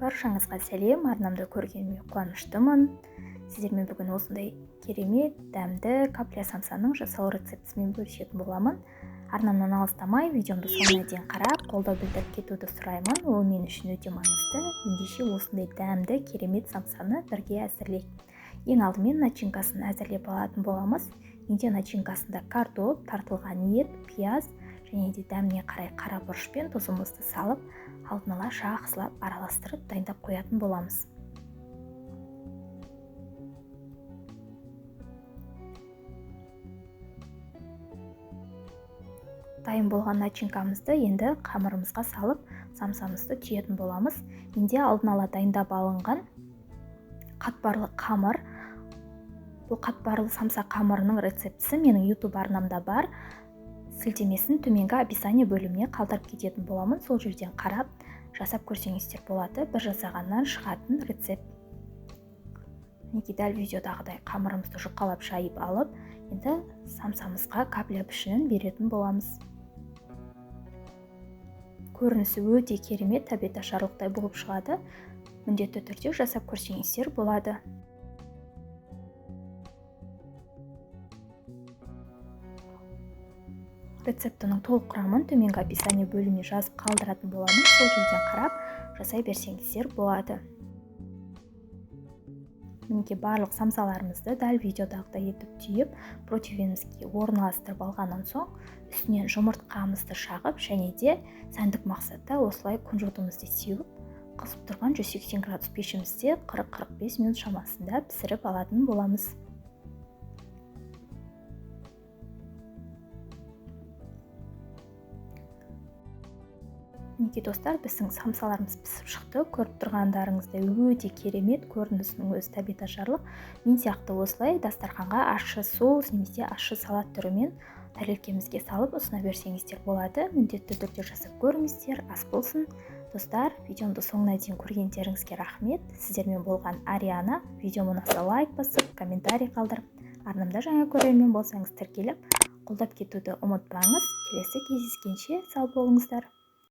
Баршаңызға сәлем, арнамды көргеніме қуаныштымын. Сіздермен бүгін осындай керемет, дәмді капля самсаның жасау рецептісімен бөлісетін боламын. Арнамнан алыстамай, видеомды соңына дейін қарап, қолдау білдіріп кетуді сұраймын. Ол мен үшін өте маңызды. Ендеше осындай дәмді, керемет самсаны бірге әзірлейік. Ең алдымен начинкасын әзірлеп алатын боламыз. Менде начинкасында картоп, тартылған ет, пияз және де дәміне қарай қара бұрыш пен тұзымызды салып, алдын ала жақсылап араластырып дайындап қоятын боламыз. Дайын болған начинкамызды енді қамырымызға салып, самсамызды түйетін боламыз. Менде алдын ала дайындап алынған қатпарлы қамыр. Бұл қатпарлы самса қамырының рецептісі менің YouTube арнамда бар. Сілтемесін төменгі описание бөліміне қалдырып кететін боламын. Сол жерден қарап, жасап көрсеңіздер болады. Бір жасағаннан шығатын рецепт. Неге дәл видеодағыдай қамырымызды жұқалап жайып алып, енді самсамызға капля пішінін беретін боламыз. Көрінісі өте керемет, тәбеташарлықтай болып шығады. Міндетті түрде жасап көрсеңіздер болады. Рецептінің толық құрамын төменгі описание бөліміне жазып қалдыратын боламын. Сол жерден қарап, жасай берсеңіздер болады. Мінекей барлық самсаларымызды дәл видеодағыдай етіп түйіп, противенімізге орналастырып алғаннан соң, үстінен жұмыртқамызды шағып, және де сәндік мақсатта осылай күнжутымызды сеуіп, қызып тұрған 180 градус пешімізде 40-45 минут шамасында пісіріп алатын боламыз. Мінекей достар, біздің самсаларымыз пісіп шықты. Көріп тұрғандарыңыздай өте керемет, көрінісінің өзі тәбеташарлық. Мен сияқты осылай дастарханға ащы соус немесе ащы салат түрімен тәрелкемізге салып ұсына берсеңіздер болады. Міндетті түрде жасап көріңіздер, ас болсын. Достар, видеомды соңына дейін көргендеріңізге рахмет. Сіздермен болған Ариана. Видеома ұнаса лайк басып, комментарий қалдырып, арнамда жаңа көрермен болсаңыз тіркеліп, қолдап кетуді ұмытпаңыз. Келесі кездескенше сау болыңыздар.